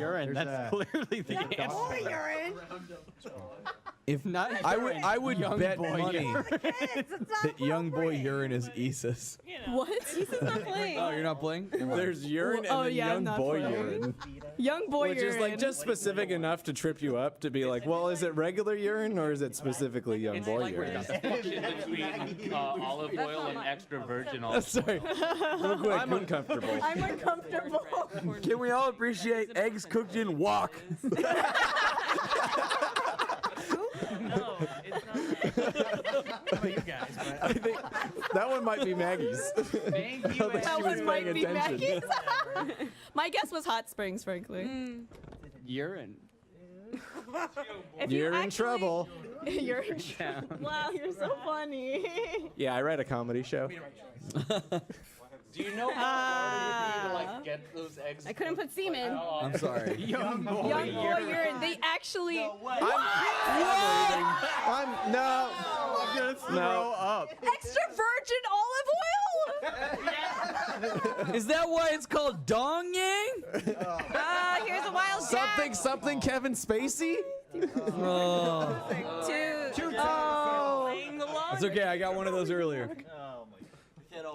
Urine. That's clearly the answer. Boy urine. If not, I would bet money It's not that young boy appropriate. urine is Isis. What? He's not playing. Oh, you're not playing? There's urine Oh, and then yeah, I'm young not boy playing. urine. Young boy Which urine. is like just specific enough to trip you up to be like, well, is it regular urine or is it specifically young boy urine? Between olive oil and extra virgin olive oil. Sorry, real quick. I'm uncomfortable. I'm uncomfortable. Can we all appreciate eggs cooked in wok? No, it's not How about you guys? But I think that one might be Maggie's. Thank you. She was That one might paying be attention. Maggie's. My guess was Hot Springs, frankly. Urine. If You're you in trouble. You're in trouble. Wow, you're so funny. Yeah, I read a comedy show. Do you know how hard it would be to like get those eggs? I couldn't put semen. I'm sorry. Young boy. Young boy urine. They actually. I'm no. I'm gonna throw No. up. Extra virgin olive oil? Is that why it's called dong yang? Here's a wild Something Kevin Spacey? Oh. Two. Oh. It's okay, I got one of those earlier.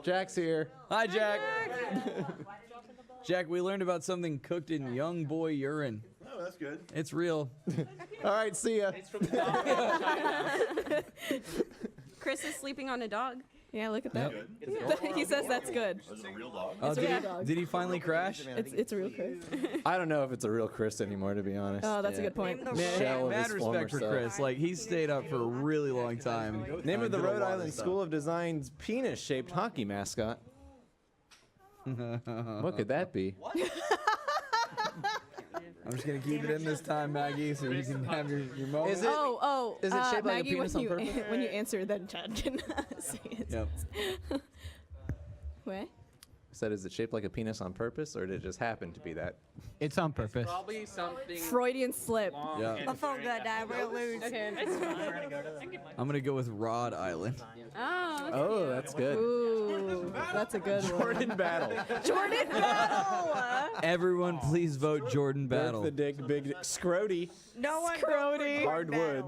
Jack's here. Hi, Jack. Jack, we learned about something cooked in young boy urine. Oh, that's good. It's real. All right, see ya. Chris is sleeping on a dog. Yeah, look at that. Good. He says that's good. That's a real dog. Oh, It's a real dog. did he finally crash? It's a real Chris. I don't know if it's a real Chris anymore, to be honest. Oh, that's a good point. Shell of Mad his former respect for self. Chris. Like, he's stayed up for a really long time. Name of the Did a Rhode lot of Island stuff. School of Design's penis-shaped hockey mascot. What could that be? I'm just gonna keep it in this time, Maggie, so you can have your moment. Is it? Is it shaped like a Maggie, penis when on purpose? when you answer, then Chad can say it. Yep. What? Said, is it shaped like a penis on purpose, or did it just happen to be that? It's on purpose. Probably something Freudian slip. long Yeah. and I feel good, Dad. We're gonna lose. Okay. I'm gonna go with Rhode Island. Oh. Oh, that's good. Ooh, that's a good one. Jordan Battle. Jordan Battle. Everyone, please vote Jordan Work Battle. the dick, big dick. Scrody No one Scrody. Hardwood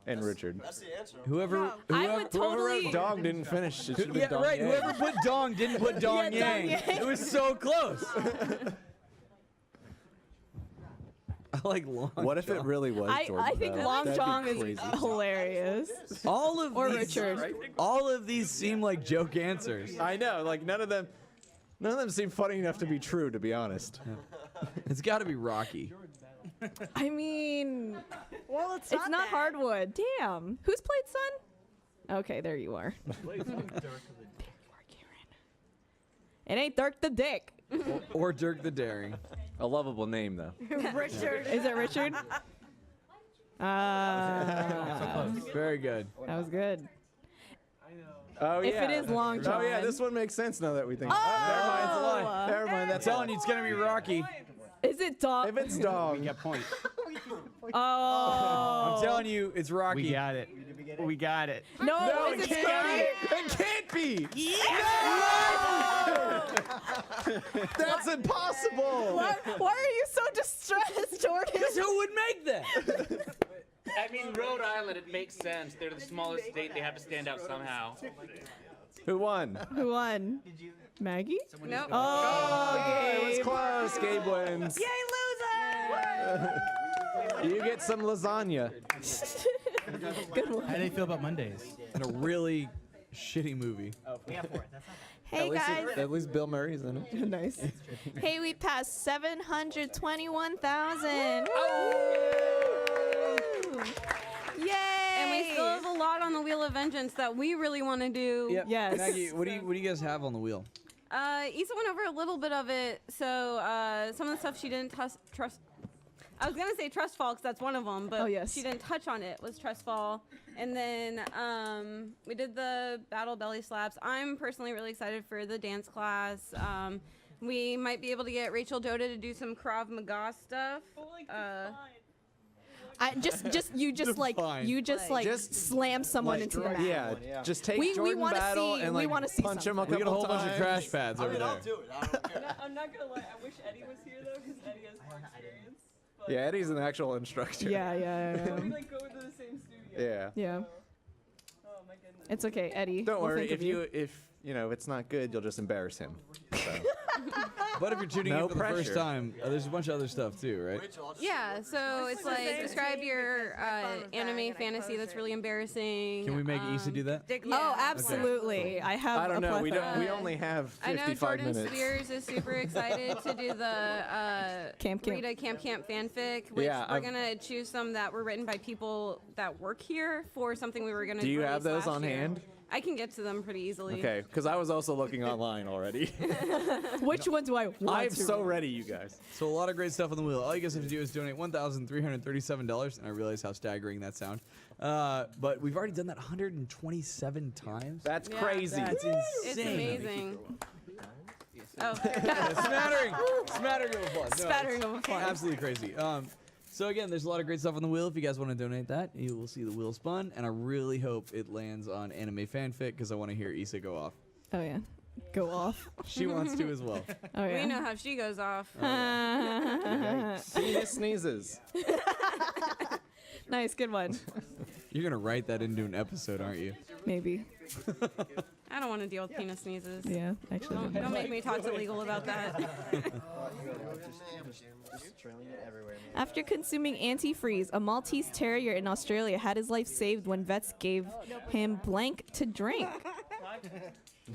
and Richard. That's the answer. Whoever, I would Whoever totally. wrote dog didn't finish. It should have been yeah, dog right. Yang. Whoever put dong didn't put dong Yeah, yang. dong yang. It was so close. I like long. What if it John. really was Jordan I think Battle? Long That'd be John is crazy. hilarious. All of Or these, Richard. all of these seem like joke answers. I know, like none of them seem funny enough to be true, to be honest. It's got to be Rocky. I mean, Well, it's it's not that. hardwood. Damn. Who's played Son? Okay, there you are. It ain't Dirk the Dick. Or Dirk the Daring. A lovable name, though. Richard. Is it Richard? Very good. That was good. Oh If yeah. it is Long Oh yeah, John. this one makes sense now that we think. Oh! Never mind. I'm That's telling you, it's gonna be Rocky. Is it dog? If it's dog, We got point. Oh. I'm telling you, it's Rocky. We got it. We got it. No, no, is it it can't Scrody? be. It can't be. That's impossible. Why are you so distressed, Jordan? Who would make that? I mean, Rhode Island, it makes sense. They're the smallest state. They have to stand out somehow. Who won? Who won? Maggie? Nope. Oh, It was Gabe. close. Gabe wins. Yay, loser! You get some lasagna. Good one. How do they feel about Mondays? In a really shitty movie. Hey, guys. At least Bill Murray's in it. Nice. Hey, we passed 721,000. Yay! And we still have a lot on the Wheel of Vengeance that we really want to do. Yep. Yes. Maggie, what do you guys have on the wheel? Issa went over a little bit of it, so some of the stuff she didn't trust. I was gonna say trust fall because that's one of them, but Oh, yes. she didn't touch on it. Was trust fall, and then we did the battle belly slaps. I'm personally really excited for the dance class. We might be able to get Rachel Doda to do some Krav Maga stuff. Just slam someone into the mat. Yeah, just take We Jordan wanna Battle see- and we like wanna see punch him a We couple got a whole bunch of times. trash pads over there. I'll do it. I don't care. I'm not gonna lie. I wish Eddie was here though, because Eddie has more experience. Yeah, Eddie's an actual instructor. Yeah, yeah, We yeah. like go into the same studio. Yeah. Yeah. Oh my goodness. It's okay, Eddie. Don't we'll worry. think of If it's not good, you'll just embarrass him. So. But if you're tuning No in for the first pressure. time, there's a bunch of other stuff too, right? Yeah, so it's like describe your anime fantasy that's really embarrassing. Can we make Issa do that? Oh, absolutely. I have. I don't know. We plethora. don't. We only have I know 55 Jordan minutes. Spears is super excited to do the Camp. Rita Camp fanfic, which Yeah, we're I've- gonna choose some that were written by people that work here for something we were gonna. Do you have release those last on year. hand? I can get to them pretty easily. Okay, because I was also looking online already. Which one do I want I'm to so read? ready, you guys. So a lot of great stuff on the wheel. All you guys have to do is donate $1,337, and I realize how staggering that sounds. But we've already done that 127 times. That's Yeah. crazy. That's insane. It's amazing. Oh, Smattering of applause. No, Spattering it's of applause. Absolutely crazy. So again, there's a lot of great stuff on the wheel. If you guys want to donate that, you will see the wheel spun, and I really hope it lands on anime fanfic because I want to hear Issa go off. Oh yeah. Go off. She wants to as well. Oh yeah. we know how she goes off. Penis sneezes. Nice, good one. You're gonna write that into an episode, aren't you? Maybe. I don't want to deal with penis sneezes. Yeah, actually. Don't make me talk to legal about that. After consuming antifreeze, a Maltese Terrier in Australia had his life saved when vets gave him blank to drink.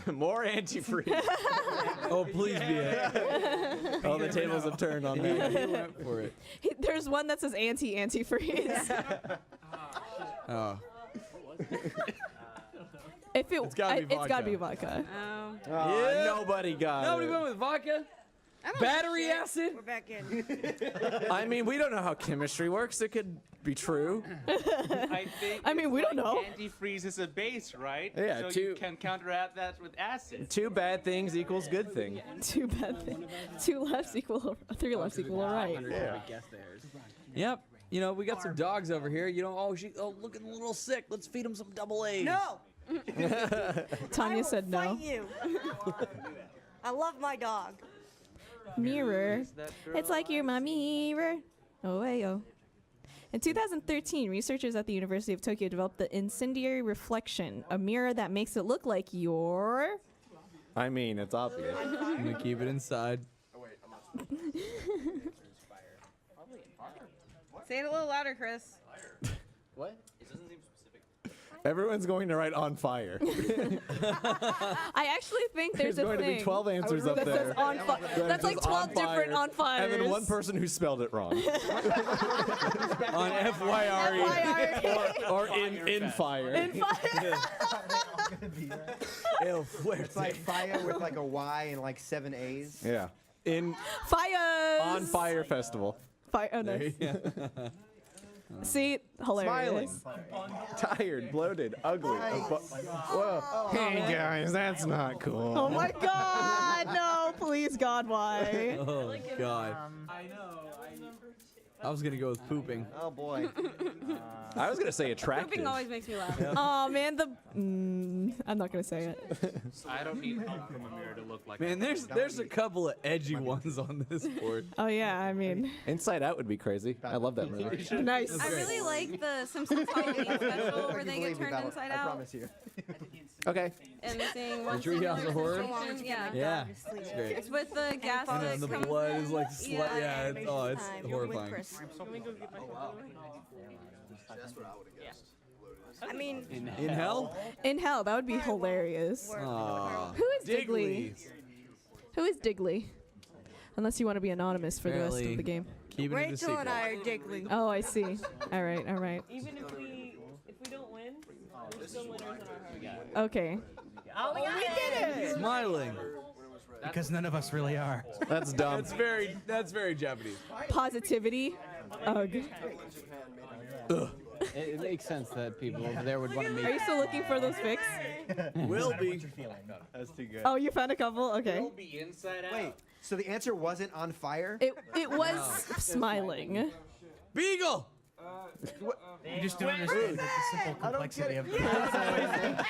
More antifreeze. Oh, please be it. All the tables have turned on He me. went for it. There's one that says antifreeze. Oh. If It's gotta be it's gotta be vodka. vodka. Oh. Yeah. Nobody got Nobody it. went with vodka? Battery acid? We're back in. I mean, we don't know how chemistry works. It could be true. I think. I mean, we don't know. Antifreeze is a base, right? Yeah, So two- you can counteract that with acid. Two bad things equals good thing. Too bad. Two lefts equal, three lefts equal a right. Yeah. Yep. You know, we got some dogs over here. You know, oh, looking a little sick. Let's feed them some double A's. No. Tanya said no. Fight you. I love my dog. Mirror. It's like you're my mirror. Oh, hey, oh. In 2013, researchers at the University of Tokyo developed the incendiary reflection, a mirror that makes it look like you're... I mean, it's obvious. I'm gonna keep it inside. Say it a little louder, Chris. What? Everyone's going to write on fire. I actually think There's there's a going to thing be 12 answers up that there. says on fire. That's like says 12 different on fires. And then one person who spelled it wrong. On FYRE. or in fire. In fire. It's like fire with like a Y and like 7 A's. Yeah. In Fires. On Fire Festival. Fire. Oh, nice. See, hilarious. Smiling. Tired, bloated, ugly. Whoa. Hey guys, that's not cool. Oh my God! No, please, God, why? Oh, God. I was gonna go with pooping. Oh boy. I was going to say attractive. Pooping always makes me laugh. Oh man, I'm not gonna say it. I don't need help from a mirror to look like. Man, there's a couple of edgy ones on this board. Oh yeah, I mean, Inside Out would be crazy. I love that movie. nice. I really like the Simpsons Halloween special where they get Believe me, turned Bella, inside I out promise you. Okay. and seeing one Treehouse singular of Horror? situation. Yeah. Yeah, it's great. It's with the gas And that the comes blood in. is like, Yeah. yeah, it's horrifying. I mean, In hell? In hell, that would be hilarious. Aw. Who is Digley? Who is Digley? Unless you want to be anonymous for the rest Apparently. of the game. Keeping it a Rachel secret. and I are Digley. Oh, I see. All right, all right. Even if we don't win, we're still winners in our heart. Okay. Oh, we did it! Smiling. Because none of us really are. That's dumb. That's very Japanese. Positivity. Ugh. It makes sense that people over there would want to Are make. you still looking for those fics? Will be. That's too good. Oh, you found a couple? Okay. Will be inside out. Wait, so the answer wasn't on fire? It was smiling. Beagle. You just don't understand the simple complexity of the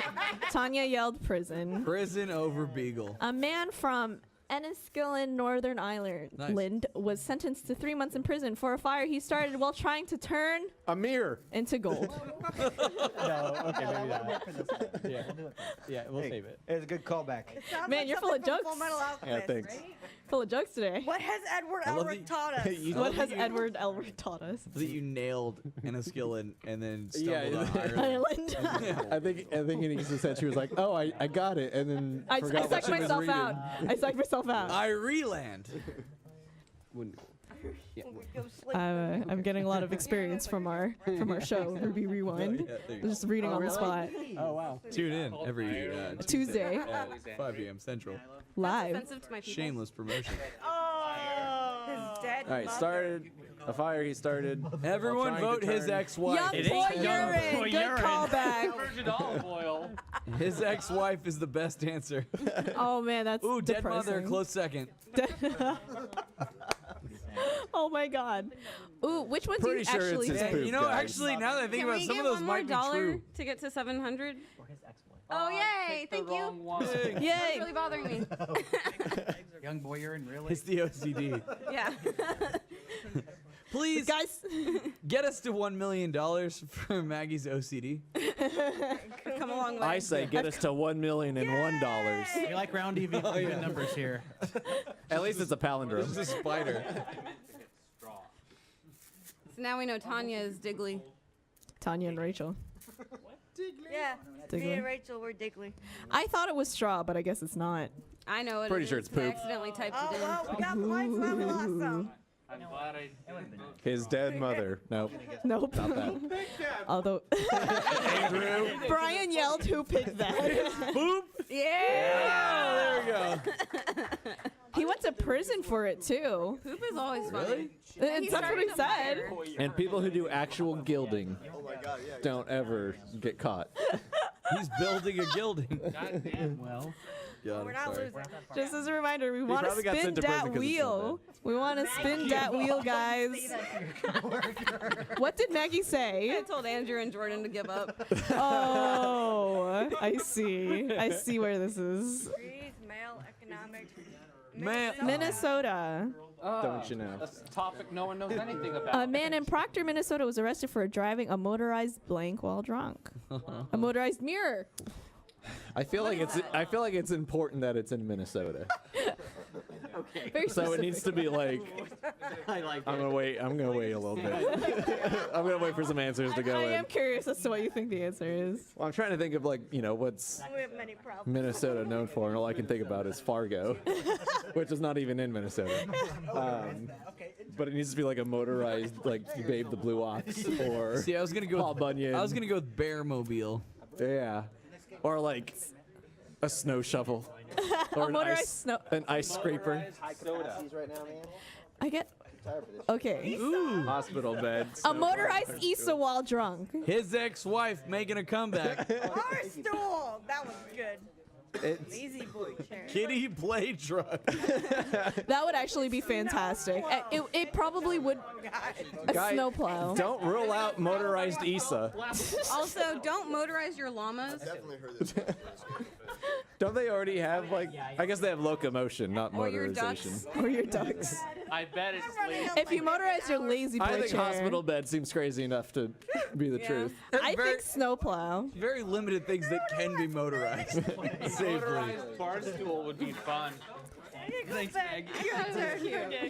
Tanya yelled prison. Prison over Beagle. A man from Enniskillen, Northern Ireland, was sentenced to 3 months in prison for a fire he started while trying to turn A mirror. into gold. No, okay, maybe not. Yeah, yeah, we'll save it. It was a good callback. Sounds Man, like you're full of something from jokes. Full Metal Yeah, Alchemist. thanks. Full of jokes today. What has Edward I love Elric that taught us? What has Edward Elric taught us? that you nailed Enniskillen and then Yeah, stumbled on Ireland. Ireland. I think Anissa said she was like, "Oh, I got it," and then I forgot what psyched she was myself reading. out. I psyched myself out. Ireland. Go sleep. I'm getting a lot of experience from our show, Ruby Rewind. Yeah, there you go. Just reading on the spot. Oh, wow. Tune in every Tuesday, at 5 p.m. Central. live. Offensive to my people. Shameless promotion. His dead All right, mother. started a fire. He started. while Everyone trying to vote his turn- ex-wife. Young It boy ain't young urine. boy Good urine. callback. Virgin olive oil. His ex-wife is the best answer. Oh man, that's Ooh, dead mother, depressing. close second. Oh my god. Ooh, which ones do you Pretty sure it's actually his think? poop. You know, guys. actually, now that I think Can about we it, some get of those one more might be dollar true. to get to 700? Oh, yay! Picked the Thank you. wrong one. That's Yay. really bothering me. Young boy urine, really? It's the OCD. Yeah. Please, Guys, get us to $1 million for Maggie's OCD. Come a long way. I say get us to $1,001,001. We like round even numbers here. At least it's a palindrome. It's a spider. So now we know Tanya is Digley. Tanya and Rachel. Yeah. Digley. Me and Rachel were Digley. I thought it was straw, but I guess it's not. I know it Pretty is, sure it's 'cause I poop. accidentally typed Oh, it in. well, we got points when we lost some. I'm glad I didn't vote. His dead mother. Nope. Nope. Not that. Although Brian yelled, "Who picked that?" Boop. Yeah. There we go. He went to prison for it too. Poop is always funny. That's what he said. And people who do actual gilding don't ever get caught. He's building a gilding. Goddamn. Well, God, We're I'm not sorry. losing. Just as a reminder, we want to probably got spin sent to prison that 'cause it's so wheel. We want to spin that wheel, guys. What did Maggie I say? told Andrew and Jordan to give up. Oh, I see. I see where this is. Trees, male, economic. Minnesota. Don't you know? That's a topic no one knows anything about. A man in Proctor, Minnesota was arrested for driving a motorized blank while drunk. A motorized mirror. I feel like it's important that it's in Minnesota. Very So it needs to be like I like I'm gonna wait a little bit. I'm gonna wait for some answers to go I in. am curious as to what you think the answer is. Well, I'm trying to think of what's We have many problems. Minnesota known for, and all I can think about is Fargo, which is not even in Minnesota. But it needs to be like a motorized, like Babe the Blue Ox, or See, I was gonna go. Paul Bunyan. I was gonna go with Bearmobile. Yeah, or like a snow shovel, or motorized an ice scraper, I get. Okay. Ooh. hospital bed. A motorized Issa while drunk. His ex-wife making a comeback. Bar stool. That was good. It's, Easy boy chair. Kitty play truck. That would actually be fantastic. It probably would. A Guy- snowplow. don't rule out motorized Issa. Also, don't motorize your llamas. Don't they already have like? I guess they have locomotion, not Or your motorization. ducks. Or your ducks. I bet it's late. If you motorize your lazy boy I think chair, hospital bed seems crazy enough to be the truth. I think snowplow. Very limited things that can be motorized safely. Motorized bar stool would be fun. Thanks, Maggie.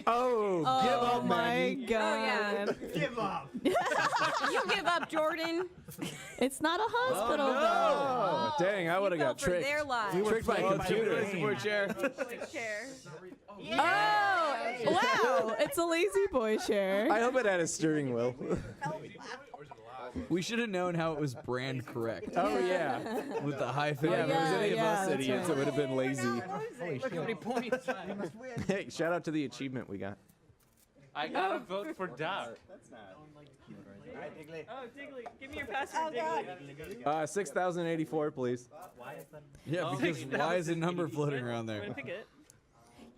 Oh, give Oh up, my Maggie. god. You give up, Jordan. It's not a hospital Oh, dang! I would have got For tricked. their lives. Tricked by a computer. Chair. though. Oh, wow. It's a lazy boy chair. I hope it had a steering wheel. We should have known how it was brand correct Oh yeah. with the hyphen. Yeah, if it was any yeah, of us that's idiots, right. it would have been lazy. Look how many points. Hey, shout out to the achievement we got. I gotta vote for Dow. Oh, Digley. Give me your password, Digley. 6,084, please. Yeah, because why is a number floating around I'm there? gonna pick it.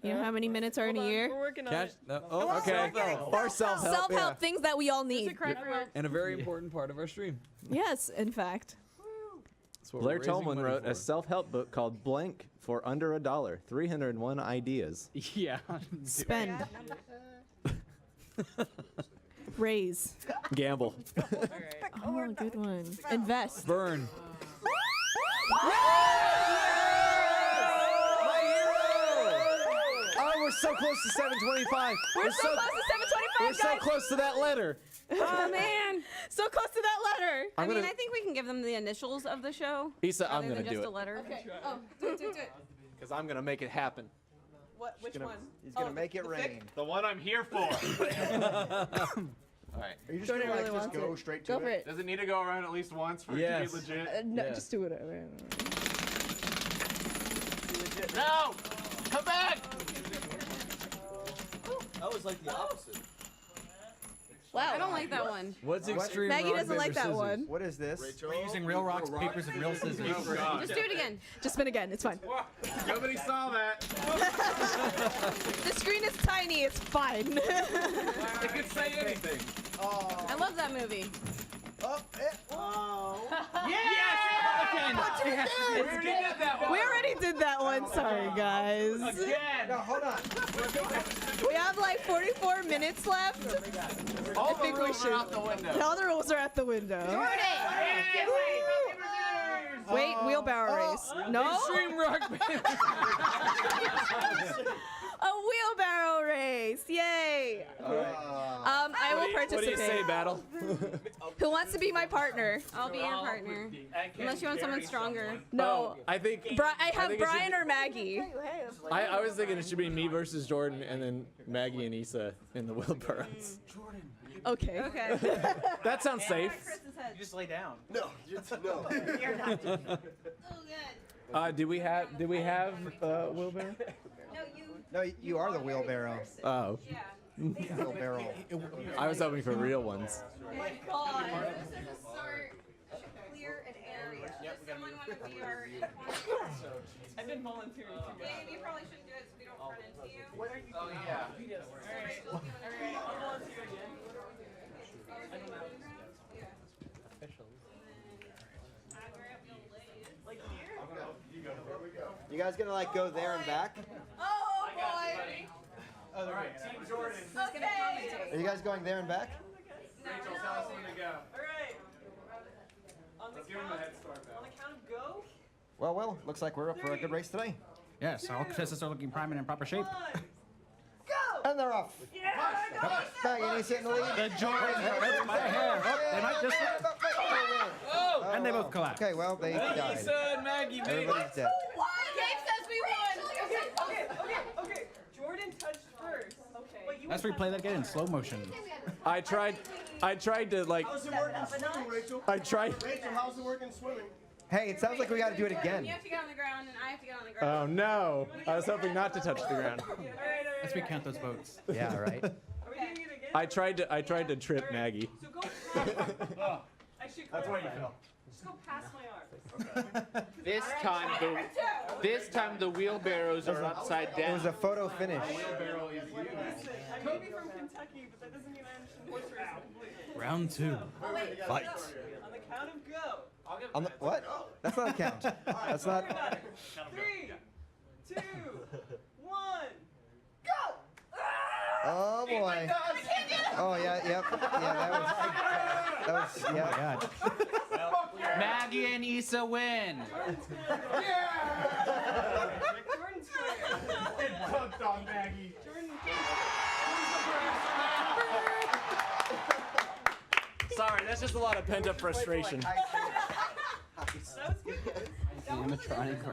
You know how many minutes are in a Hold on, year? We're working on Cash. it. No, oh, Okay. Or self-help. Self-help, things that we all It's a need. cry for help. And a very important part of our stream. Yes, in fact. That's what Blair we're raising Tolman money wrote for. a self-help book called Blank for under $1. 301 ideas. Yeah. Spend. Raise. Gamble. Oh, good one. Invest. Burn. Oh, we're so close to 725. We're so close to 725, We're guys. so close to that letter. Oh man, So close to that letter. I mean, I think we can give them the initials of the show. Issa, I'm rather gonna than do just it. a letter. Okay. Oh, do it. Because I'm gonna make it happen. What? Which one? He's gonna make it rain. The one I'm here for. All right. Are you just Jordan gonna really just wants go it. straight to Go for it. Does it need to go around at least once for Yes. it to be legit? No, Yeah. just do whatever. No! Come back! That was like the opposite. Wow. I don't like that one. What's extreme? Maggie rock, doesn't paper, like that scissors? one. What is this? We're using real rocks, papers, and real scissors. Just do it again. Just spin again. It's fine. Nobody saw that. The screen is tiny. It's fine. It could say anything. I love that movie. We already did that one. Sorry, guys. No, hold on. We have like 44 minutes left. All think we should. out the window. All the rules are at the window. Wait, wheelbarrow race. No? Extreme rock, paper. A wheelbarrow race. Yay. I will participate. What do you say, Battle? Who wants to be my partner? I'll be your partner. Unless you want someone stronger. No. I think. I have think it should Brian be- or Maggie. I was thinking it should be me versus Jordan, and then Maggie and Issa in the wheelbarrows. Okay. Okay. That sounds safe. You just lay down. No. Do we have wheelbarrow? No, you are the wheelbarrow. Oh, Wheelbarrow. I was hoping for real ones. Clear an area. Does someone want to be our I've been volunteering too. Babe, you probably shouldn't do it so we don't run into you. Oh, yeah. You guys gonna like go there and back? Oh boy. Team Jordan. Are you guys going there and back? Rachel, tell us when to go. Alright. On the Give him a head start, on the count of go. Well, looks like we're up for a good race today. Yes, all contestants are looking prime and in proper shape. And they're off. Maggie, you sit in the lead. The Jordan by a hair. Oh, they might just. And they both collapse. Okay, well, they died. Issa and Maggie made it. Everybody's dead. Gabe says we won. Okay. Jordan touched first. Okay. But you Let's replay that again in slow motion. I tried to like. How's it working swimming, Rachel? I tried. Rachel, how's it working swimming? Hey, it sounds like we gotta do it again. You have to get on the ground and I have to get on the ground. Oh no! I was hoping not to touch the ground. Let's recount those votes. Yeah, right. Are we doing it again? I tried to trip Maggie. So go. I should That's why you fell. Just go past my arm. This time the wheelbarrows are upside It down. was a photo finish. I may be from Kentucky, but that doesn't mean I understand horse racing completely. Round 2. Fight. On the count of go. On the, what? That's not a count. That's not. 3, 2, 1. Oh boy. Oh yeah, yep. Yeah, that was. Yeah. God. Maggie and Issa win. Jordan square. Dunked on Maggie. Sorry, that's just a lot of pent-up frustration.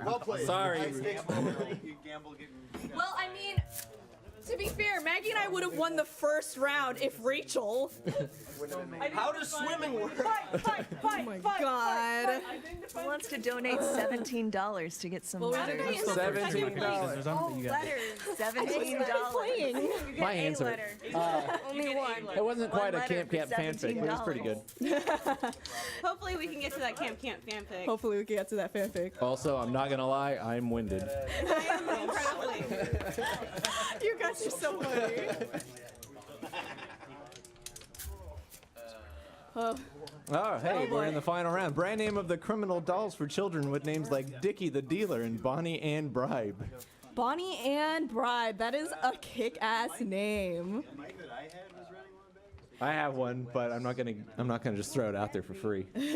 Well played. Sorry. You gamble getting. Well, I mean, to be fair, Maggie and I would have won the first round if Rachel. How does swimming work? Oh my God. Who wants to donate $17 to get some letters? Because there's something you got. $17. Playing. My hands hurt. Only one. It wasn't quite a One letter Camp for fanfic, but it was pretty good. Hopefully we can get to that Camp fanfic. Hopefully we can get to that fanfic. Also, I'm not gonna lie, I'm winded. I am incredibly. You guys are so funny. Oh, hey, we're in the final round. Brand name of the criminal dolls for children with names like Dickie the Dealer and Bonnie Ann Bribe. Bonnie Ann Bribe. That is a kick-ass name. I have one, but I'm not gonna just throw it out there for free. I'm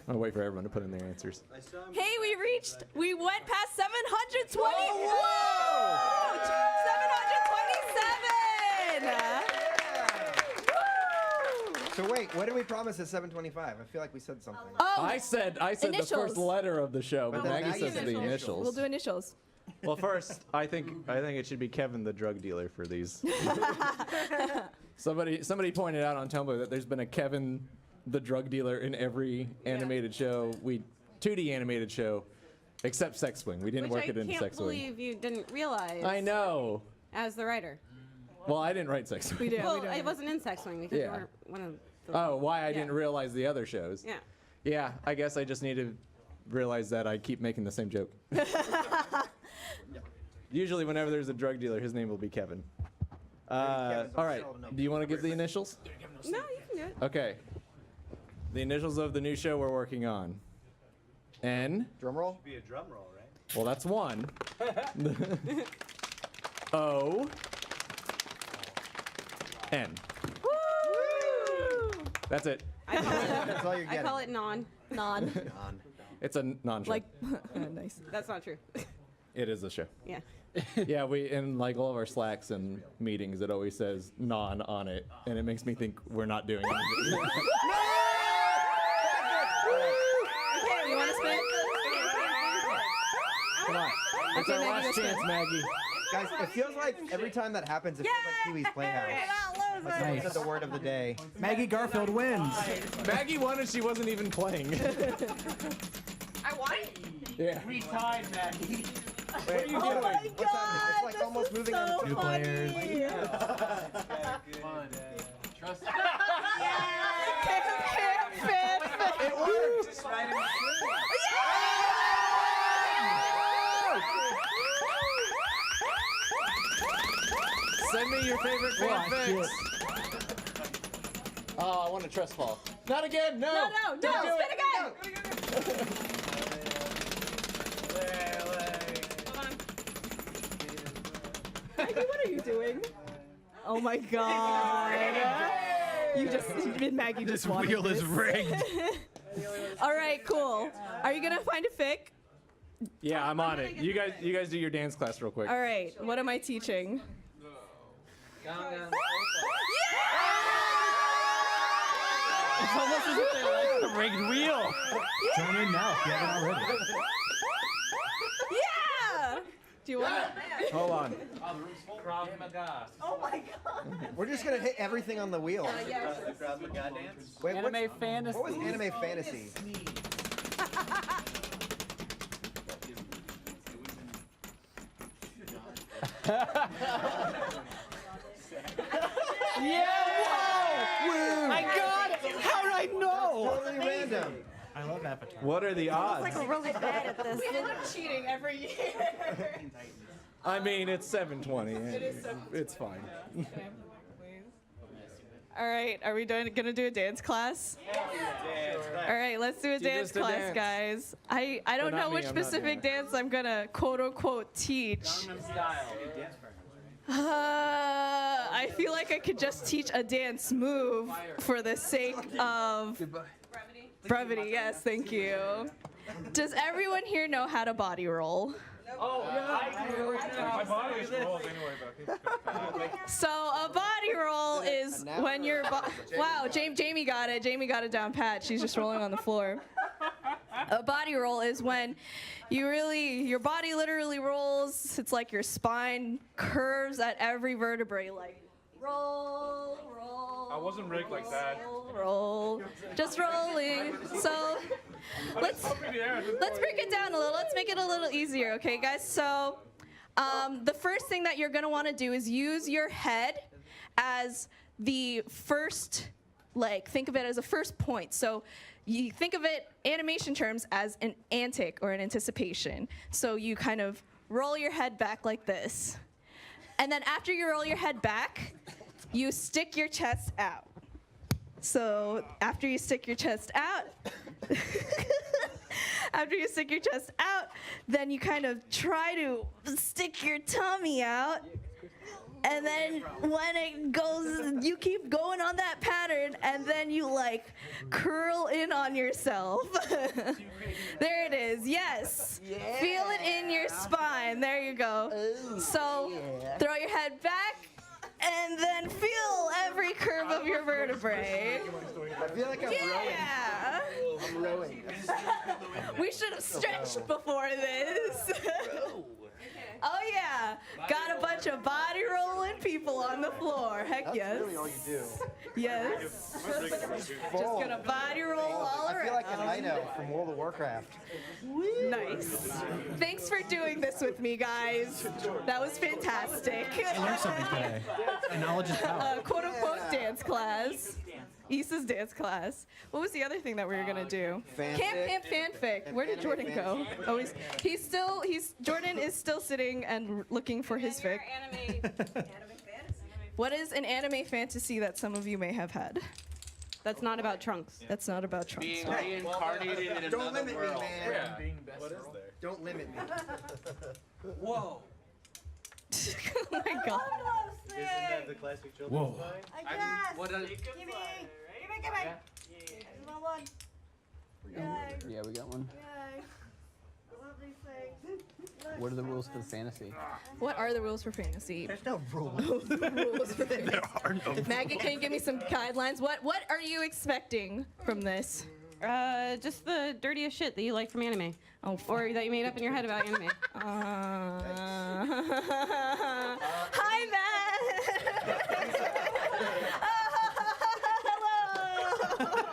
gonna wait for everyone to put in their answers. Hey, we went past 720. Whoa! 727. So wait, what did we promise at 725? I feel like we said something. Oh, I said the initials. first letter of the show, but But then Maggie Maggie says the said initials. We'll do initials. Well, first, I think it should be Kevin the drug dealer for these. Somebody pointed out on Tumblr that there's been a Kevin the drug dealer in every animated show, 2D animated show, except Sex Swing. We didn't Which work it into I Sex can't Swing. believe you didn't realize. I know. As the writer. Well, I didn't write Sex Swing. We did. Well, it wasn't in Sex Swing because you Yeah. weren't one of the. Oh, why I Yeah. didn't realize the other shows. Yeah. Yeah, I guess I just need to realize that I keep making the same joke. Usually, whenever there's a drug dealer, his name will be Kevin. All right. Do you want to give the initials? No, you can do it. Okay. The initials of the new show we're working on. N. Drum roll. Be a drum roll, right? Well, that's one. O. N. That's it. That's all you're I getting. call it non. Non. It's a non-show. Like, nice. That's not true. It is a show. Yeah. Yeah, we in like all of our Slacks and meetings, it always says non on it, and it makes me think we're not doing it. Okay, you want to spin? Come on. It's Okay, our Maggie, last go spin. chance, Maggie. Guys, it feels like every time that happens, it feels like Pee-wee's Playhouse. Like someone Nice. said the word of the day. Maggie Garfield wins. Maggie won and she wasn't even playing. I won? Yeah. We tied, Maggie. What are you doing? What's happening? It's like almost moving on Two players. Trust It worked! Just right in the Send me your favorite fanfics. Oh, I want a trust fall. Not again, no! No, Don't do spin it. again. Maggie, what are you doing? Oh my god. Maggie just This wanted wheel is this. rigged. All right, cool. Are you gonna find a fic? Yeah, I'm on it. You guys do your dance class real quick. All right. What am I teaching? It's almost as if they like the rigged wheel. Join in now if you haven't already. Yeah. Do you want to? Hold on. Krav Maga. We're just gonna hit everything on the wheel. Krav Maga dance. Wait, Anime fantasy. what was anime fantasy? I got it. How did I know? Totally random. I love Avatar. What are the odds? Like we're really bad at this. We end up cheating every year. I mean, it's 7:20. It's fine. All right. Are we gonna do a dance class? All right. Let's do a dance just a class, dance. guys. I don't not know me, which I'm not specific doing dance I'm gonna quote unquote teach. Style. I feel like I could just teach a dance move for the sake of brevity. Yes, thank you. Does everyone here know how to body roll? Oh, My body is rolls anyway, though. So a body roll is when your wow, Jamie got it. Jamie got it down pat. She's just rolling on the floor. A body roll is when your body literally rolls. It's like your spine curves at every vertebrae, like roll. I wasn't rigged like that. Roll, just rolling. So let's break it down a little. Let's make it a little easier, okay, guys? So the first thing that you're gonna want to do is use your head as the first, think of it as a first point. So you think of it, animation terms, as an antic or an anticipation. So you kind of roll your head back like this. And then after you roll your head back, you stick your chest out. So after you stick your chest out, then you kind of try to stick your tummy out. And then when it goes, you keep going on that pattern, and then you like curl in on yourself. There it is. Yes. Yeah. Feel it in your spine. There you go. So throw your head back, and then feel every curve of your vertebrae. I feel like I'm rowing. I'm rowing. We should have stretched before this. Oh yeah, got a bunch of body rolling people on the floor. Heck yes. That's really all you do. Yes. Just gonna body roll all around. I feel like a night out from World of Warcraft. Nice. Thanks for doing this with me, guys. That was fantastic. I learned something today. And knowledge is power. Quote unquote dance class. Issa's dance class. What was the other thing that we were gonna do? Camp fanfic. Where did Jordan go? Oh, Jordan is still sitting and looking for his fic. What is an anime fantasy that some of you may have had? That's not about Trunks. That's not about Trunks. Being reincarnated in another Don't limit world. me, man. Yeah. What is there? Don't limit me. Whoa. Oh my god. Isn't that the classic children's Whoa. line? I guess. What does? Give me. I want one. Yeah, we got one. Yay. I love these things. Look. What are the rules for the fantasy? What are the rules for fantasy? There's no rules. Rules for fantasy. Maggie, can you give me some guidelines? What are you expecting from this? Just the dirtiest shit that you like from anime. Oh, Or that you made up in your head about anime. Hi, Matt. Hello.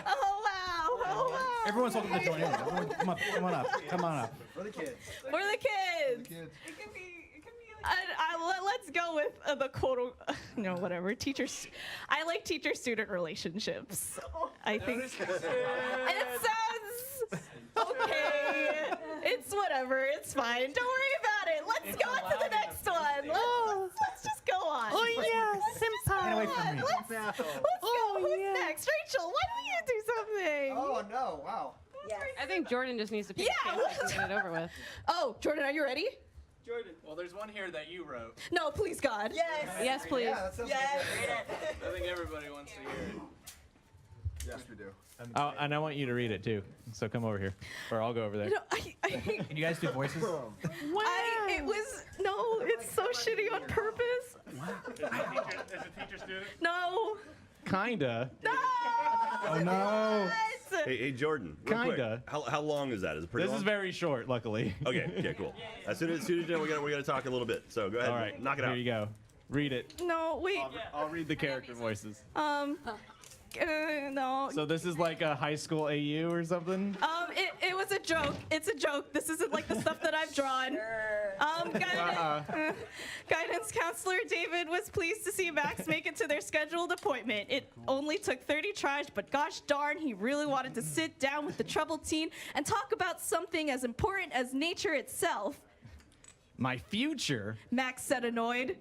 Oh wow. Oh wow. Everyone's welcome to join in. Everyone, come on up. For the kids. For the kids. It could be Let's go with the quote. No, whatever. I like teacher-student relationships. I think it sounds okay. It's whatever. It's fine. Don't worry about it. Let's go on to the next one. Let's just go on. Oh yeah, senpai. Get away from me. Let's go. Who's next? Rachel, why don't you do something? Oh no! Wow. I think Jordan just needs to pay attention and get it over with. Oh, Jordan, are you ready? Jordan. Well, there's one here that you wrote. No, please, God. Yes. Yes, please. Yeah, that sounds good. I think everybody wants to hear it. Yes, we do. Oh, and I want you to read it too. So come over here, or I'll go over there. You know, Can you guys do voices? It's so shitty on purpose. Is a teacher student? No. Kinda. No. Oh no. Hey, Jordan. Real Kinda. Quick, how long is that? Is it pretty This long? is very short, luckily. Okay, yeah, cool. As soon as you're done, we gotta talk a little bit. So go ahead, All right, knock it out. Here you go. Read it. No, wait. I'll read the character voices. No. So this is like a high school AU or something? It was a joke. It's a joke. This isn't like the stuff that I've drawn. Guidance counselor David was pleased to see Max make it to their scheduled appointment. It only took 30 tries, but gosh darn, he really wanted to sit down with the troubled teen and talk about something as important as nature itself. My future? Max said annoyed.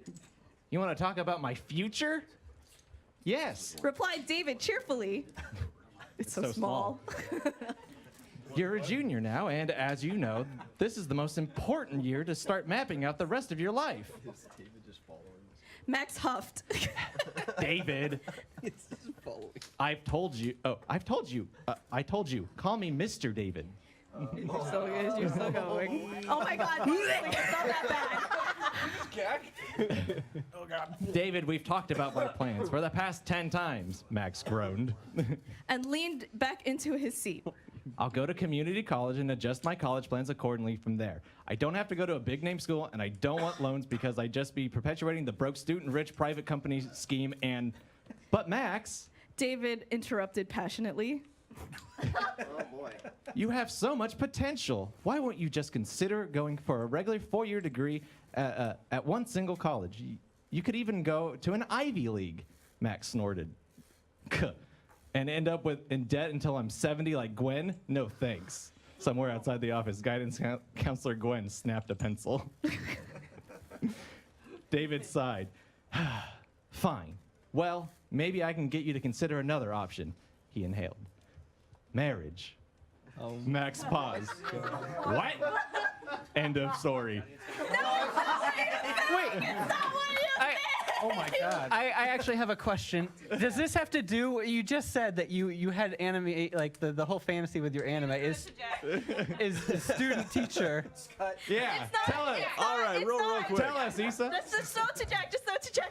You want to talk about my future? Yes. Replied David cheerfully. It's so small. You're a junior now, and as you know, this is the most important year to start mapping out the rest of your life. Max huffed. David. I've told you. I told you. Call me Mr. David. You're still going. Oh my God. It's not that bad. Oh god. David, we've talked about my plans for the past 10 times, Max groaned. And leaned back into his seat. I'll go to community college and adjust my college plans accordingly from there. I don't have to go to a big name school, and I don't want loans because I'd just be perpetuating the broke student rich private company scheme and... But Max... David interrupted passionately. Oh boy. You have so much potential. Why won't you just consider going for a regular 4-year degree at one single college? You could even go to an Ivy League, Max snorted. And end up in debt until I'm 70 like Gwen? No thanks. Somewhere outside the office, guidance counselor Gwen snapped a pencil. David sighed. Fine. Well, maybe I can get you to consider another option. He inhaled. Marriage. Max paused. What? End of story. Wait. Oh my God. I actually have a question. Does this have to do? You just said that you had anime, like the whole fantasy with your anime is student teacher. Yeah. Tell us. All right, real quick. Tell us, Issa. Just so to check.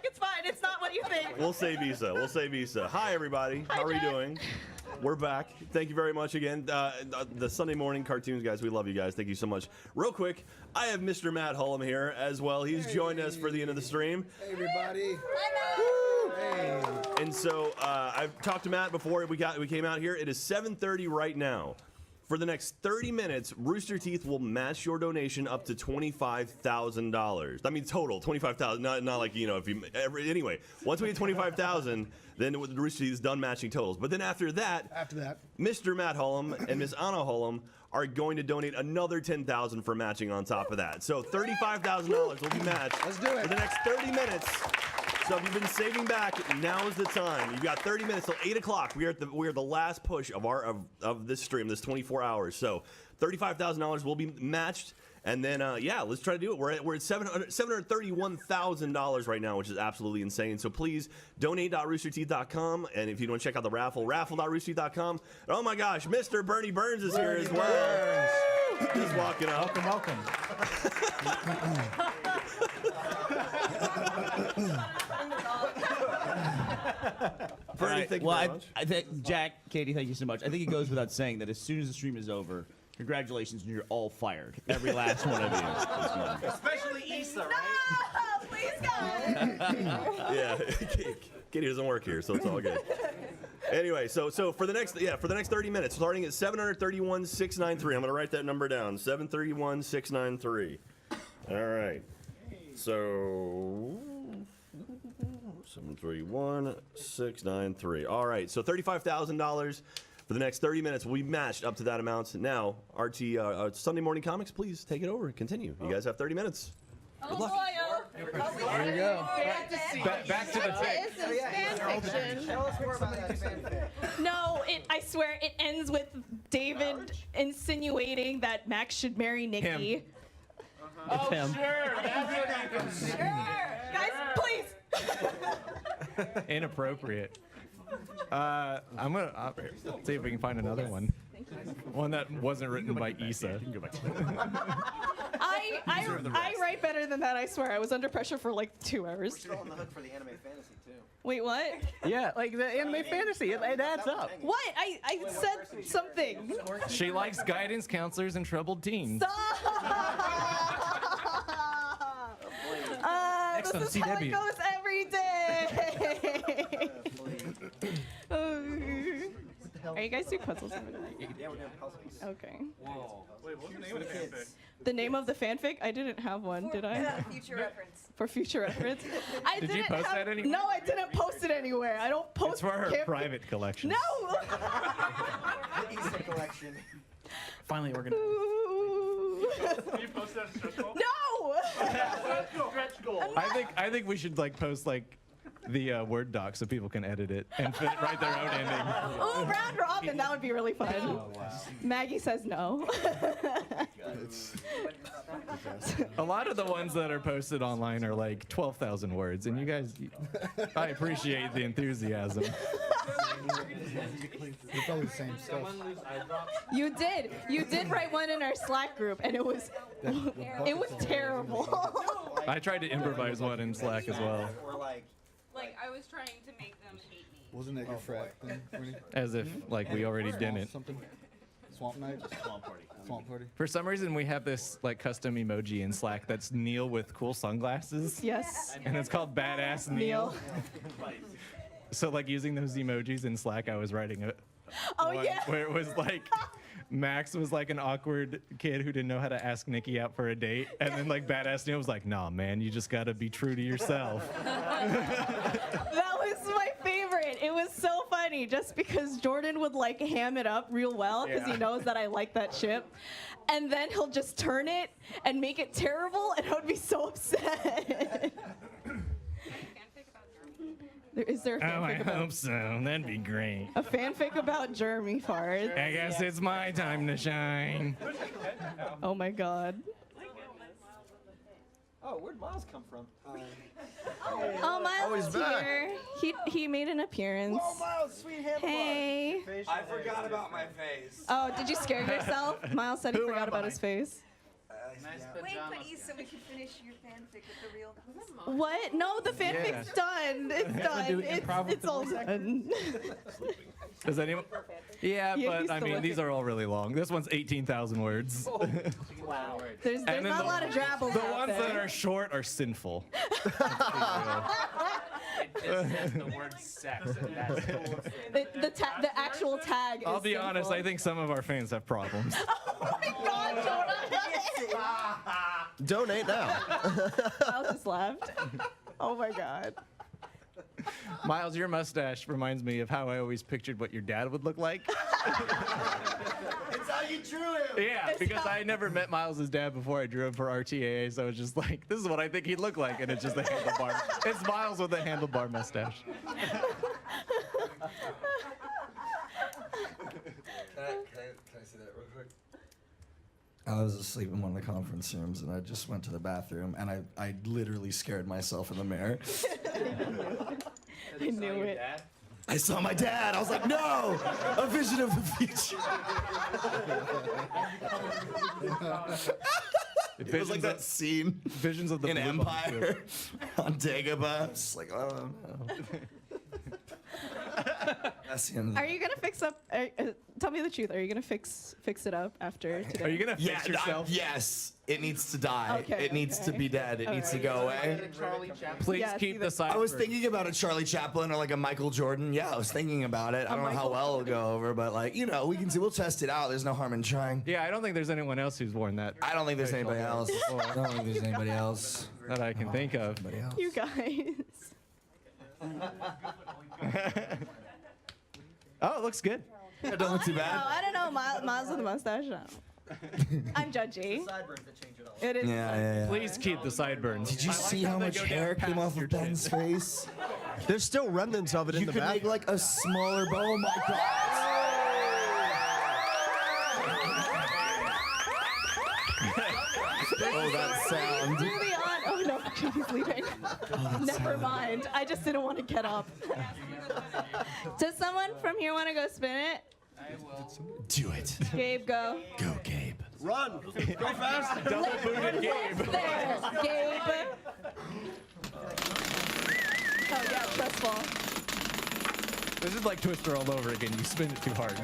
It's fine. It's not what you think. We'll say Visa. Hi, everybody. How are you doing? We're back. Thank you very much again. The Sunday morning cartoons, guys. We love you guys. Thank you so much. Real quick, I have Mr. Matt Hullum here as well. He's joined us for the end of the stream. Hey, everybody. Hey. And so I've talked to Matt before we came out here. It is 7:30 right now. For the next 30 minutes, Rooster Teeth will match your donation up to $25,000. I mean, total $25,000. Not like, you know, if you anyway. Once we get 25,000, then Rooster Teeth is done matching totals. But then after that, Mr. Matt Hullum and Miss Anna Hullum are going to donate another $10,000 for matching on top of that. So $35,000 will be matched. Let's do it for the next 30 minutes. So if you've been saving back, now is the time. You've got 30 minutes till 8 o'clock. We are the last push of this stream, this 24 hours. So $35,000 will be matched, and then yeah, let's try to do it. We're at $731,000 right now, which is absolutely insane. So please donate.roosterteeth.com, and if you want to check out the raffle, raffle.roosterteeth.com. And oh my gosh, Mr. Bernie Burns is here as well. Just walking up. Welcome. Bernie, thank you well, very much. I think Jack, Katie, thank you so much. I think it goes without saying that as soon as the stream is over, congratulations, you're all fired. Every last one of you. Especially Issa, right? No, please God. Yeah, Katie doesn't work here, so it's all good. Anyway, so for the next 30 minutes, starting at 731,693. I'm gonna write that number down. 731,693. All right. So 731,693. All right. So $35,000 for the next 30 minutes will be matched up to that amount. Now, RT Sunday Morning Comics, please take it over and continue. You guys have 30 minutes. Good luck. There you go. Back to the text. This is fan fiction. Tell us more about that fanfic. No, I swear it ends with David insinuating that Max should marry Nikki. Oh, him. sure. Guys, please. Inappropriate. I'm gonna see if we can find another one. One that wasn't written by Issa. I write better than that, I swear. I was under pressure for like 2 hours. We're still on the hook for the anime fantasy too. Wait, what? Yeah, like the anime fantasy, it adds up. What? I said something. She likes guidance counselors and troubled teens. This on is how it CW. goes every day. Are you guys doing puzzles over there? Yeah, we're doing puzzles. Okay. Whoa. Wait, what's the name of the fanfic? The name of the fanfic? I didn't have one, did I? Future reference. For future reference? I Did you didn't post have, that anywhere? No, I didn't post it anywhere. I don't post It's for her camp- private collection. No! The Issa collection. Finally, we're gonna. Can you post that as stretch goal? No! Stretch goal. I think we should like post like the Word doc so people can edit it and write their own ending. Oh, round robin, that would be really fun. Maggie says no. A lot of the ones that are posted online are like 12,000 words, and you guys, I appreciate the enthusiasm. It's always the same stuff. You did write one in our Slack group, and it was terrible. I tried to improvise one in Slack as well, Like, I was trying to make them hate me. Wasn't that your frat thing, Bernie? as if like we already didn't. Something? Swamp night? Swamp party. Swamp party. For some reason, we have this like custom emoji in Slack that's Neil with cool sunglasses. Yes. And it's called Badass Neil. So like using those emojis in Slack, I was writing it. Oh, yeah. Where it was like Max was like an awkward kid who didn't know how to ask Nikki out for a date, and then like Badass Neil was like, "Nah, man, you just gotta be true to yourself." That was my favorite. It was so funny just because Jordan would like ham it up real well because he knows that I like that ship. And then he'll just turn it and make it terrible, and I would be so upset. Is there a fanfic about so. That'd be great. a fanfic about Jeremy farts? I guess it's my time to shine. Oh my god. Oh, where'd Miles come from? Oh, Miles is here. He made an appearance. Whoa, Miles, sweet handlebar. Hey. I forgot about my face. Oh, did you scare yourself? Miles said he forgot about his face. Wait, but so we can finish your fanfic with the real. What? No, the fanfic's done. It's done. It's all done. Does anyone? Yeah, Yeah, but he's I still mean, these are all really long. This one's 18,000 words. Wow. There's And then not a lot of drabble. The out ones there. that are short are sinful. It just says the word sex, and that's The actual tag. I'll is be honest, simple. I think some of our fans have problems. Donate now. Miles just laughed. Oh my god. Miles, your mustache reminds me of how I always pictured what your dad would look like. It's how you drew him. Yeah, because I never met Miles' dad before I drew him for RTAA, so it's just like, this is what I think he'd look like, and it's just a handlebar. It's Miles with a handlebar mustache. Can I see that real quick? I was asleep in one of the conference rooms, and I just went to the bathroom, and I literally scared myself in the mirror. I knew it. I saw my dad. I was like, no, a vision of the future. It was like that scene Visions of the in Blue Empire on Dagobah. It's like, oh no. That's the end of Are you gonna fix up? Tell me the truth. Are you gonna fix it up after today? Are you gonna fix yourself? Yes, it needs to die. Okay, it needs to okay. be dead. It All needs to right. go away. Please Yeah, keep see the the- side. I was thinking about a Charlie Chaplin or like a Michael Jordan. Yeah, I was thinking about it. I don't know how Michael well it'll go over, but like, you know, we can see. We'll test it out. There's no harm in trying. Yeah, I don't think there's anyone else who's worn that. I don't think there's anybody else. I don't think there's anybody else that I can think of. Anybody else? You guys. Oh, it looks good. Yeah, don't look too bad. No, I don't know. Miles with a mustache. No. I'm judgy. It is. Yeah. Please keep the sideburns. Did you see how much hair came off of Ben's face? There's still remnants of it in You the could back. make like a smaller bow. Oh my god. Oh, that sound. Really on. Oh no, he's leaving. Never mind. I just didn't want to get up. Does someone from here want to go spin it? Do it. Gabe, go. Go, Gabe. Run. Go fast. Double booted Gabe. There, Gabe. Oh yeah, trust fall. This is like Twister all over again. You spin it too hard.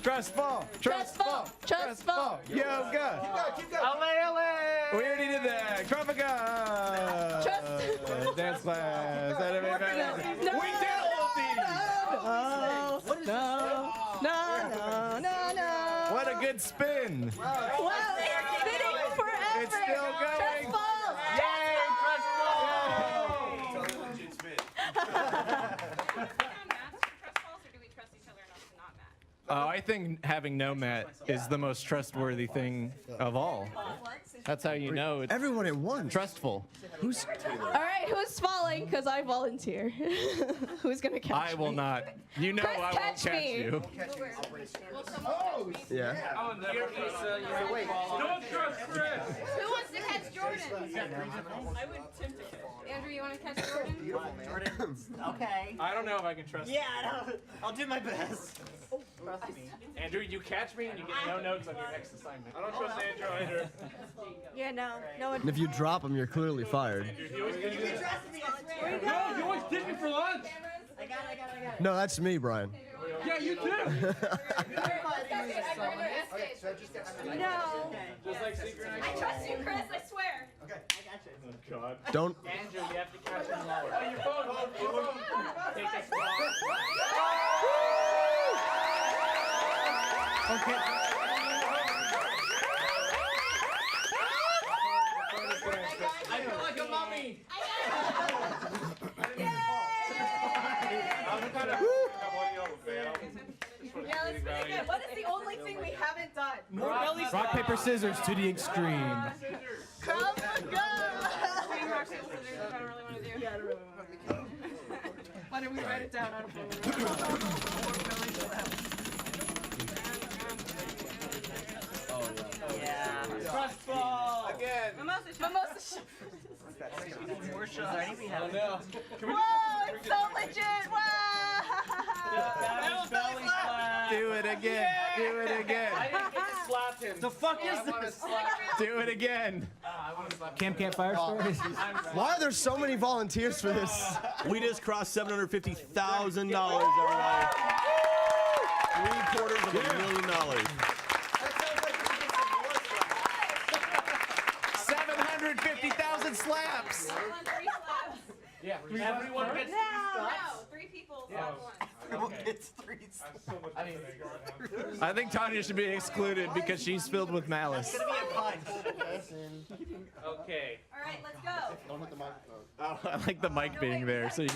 Trust fall. Trust fall. Trust fall. Yoga. Keep going. We already did that. Kravaga. Dance class. Anime class. No. We did all of these. No. What a good spin. Wow, it's spinning forever. It's still going. Trust fall. Yay, trust I think having no mat is the most trustworthy thing of all. That's how you know it's everyone at once. Trustful. Who's? All right, who's falling? Because I volunteer. Who's gonna catch me? I will not. You know Chris, I won't catch catch me. you. Yeah. Oh, no, wait. Don't trust Chris. Who wants to catch Jordan? I would attempt to catch. Andrew, you want to catch Jordan? Jordan. Okay. I don't know if I can trust Yeah, I'll do my best. Trust me. Andrew, you catch me and you get no notes on your next assignment. I don't trust Andrew either. Yeah, no one. And if you drop him, you're clearly fired. You always trust me, I swear. No, you always take me for lunch. I got it. No, that's me, Brian. Yeah, you too. No. Just like secret. I trust you, Chris, I swear. Okay. I got you. Oh, God. Don't. Andrew, you have to catch him lower. Oh, your phone. Take a slot. Okay. I feel like a mummy. Yeah, let's make it. What is the only thing we haven't done? More belly rock, paper, scissors to the extreme. Come on, go! Rock, paper, scissors, I don't really want to do. write it down. I don't Yeah. Trust fall. Again. Mimosa. Whoa, it's so legit. Wow. Do it again. Do it again. I didn't get to slap him. The fuck is this? Do it again. Camp Fire Stories. Why are there so many volunteers for this? We just crossed $750,000, everybody. $750,000. 750,000 slaps. Yeah, everyone gets No, 3 people slap once. It's I think Tanya should be excluded because she's filled with malice. Okay. All right, let's go. Don't hit the microphone. I like the mic being there. So you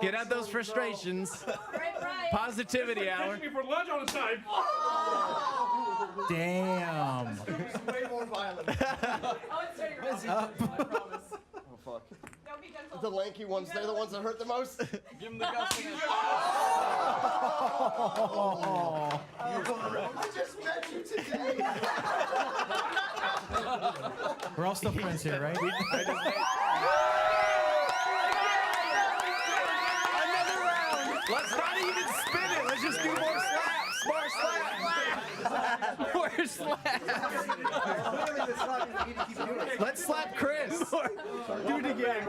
get out those frustrations. Positivity hour. me for lunch all the time. Damn. Way more violent. Oh, it's turning around. I promise. Oh fuck. Don't be gentle. The lanky ones, they're the ones that hurt the most. Give him the guts. I just met you today. We're all still friends here, right? Another round. Let's not even spin it. Let's just do more slaps. More slaps. More slaps. Let's slap Chris. Do it again.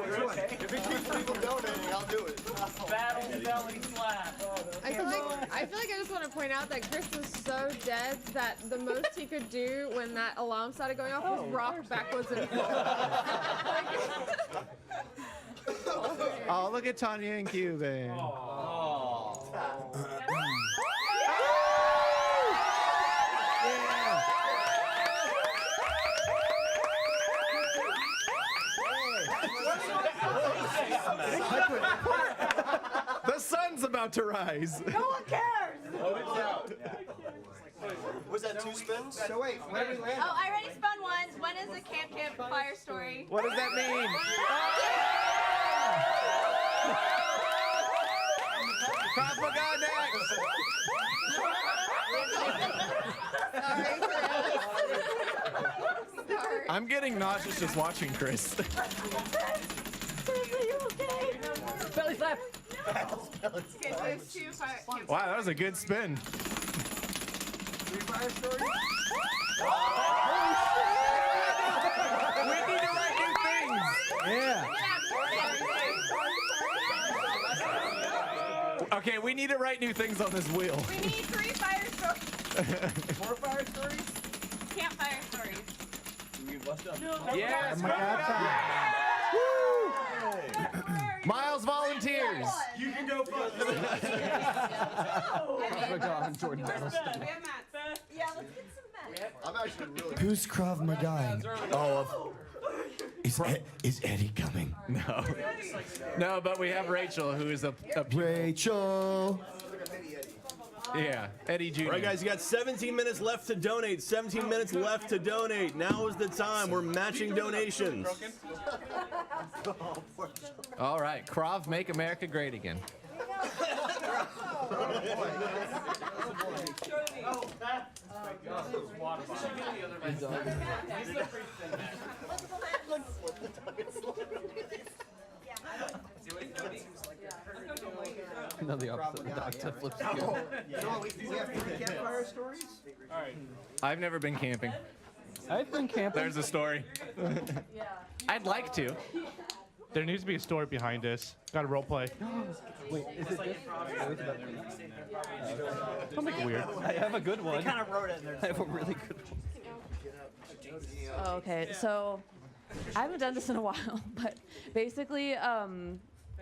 If it keeps people donating, I'll do it. Battle belly slap. I feel like I just want to point out that Chris was so dead that the most he could do when that alarm started going off was rock backwards and forwards. Oh, look at Tanya and Cuban. The sun's about to rise. No one cares. Was that 2 spins? So wait, where do we land? Oh, I already spun once. One is a Camp Fire Story. What does that mean? Krav Maga next. Sorry. I'm getting nauseous just watching Chris. Belly slap. Okay, so there's 2 fire. Wow, that was a good spin. 3 fire stories? We need to write new things. Yeah. Okay, we need to write new things on this wheel. We need 3 fire stories. 4 fire stories? Campfire stories. Yes, Oh my God, Miles volunteers. You can go first. We have mats. Yeah, let's get some mats. I'm actually really. Who's Krav Maga? Oh, is Eddie coming? No. No, but we have Rachel, who is a Rachel. yeah, Eddie Jr. All right, guys, you got 17 minutes left to donate. 17 minutes left to donate. Now is the time. We're matching donations. All right, Krav Make America Great Again. No, the opposite. The dog tip flips again. So we have 3 campfire stories? All right. I've never been camping. I've been camping. There's a story. I'd like to. There needs to be a story behind this. Got to role play. Wait, is it this? Don't make it weird. I have a good one. They kind of wrote it in there. I have a really good one. Oh, okay, so I haven't done this in a while, but basically,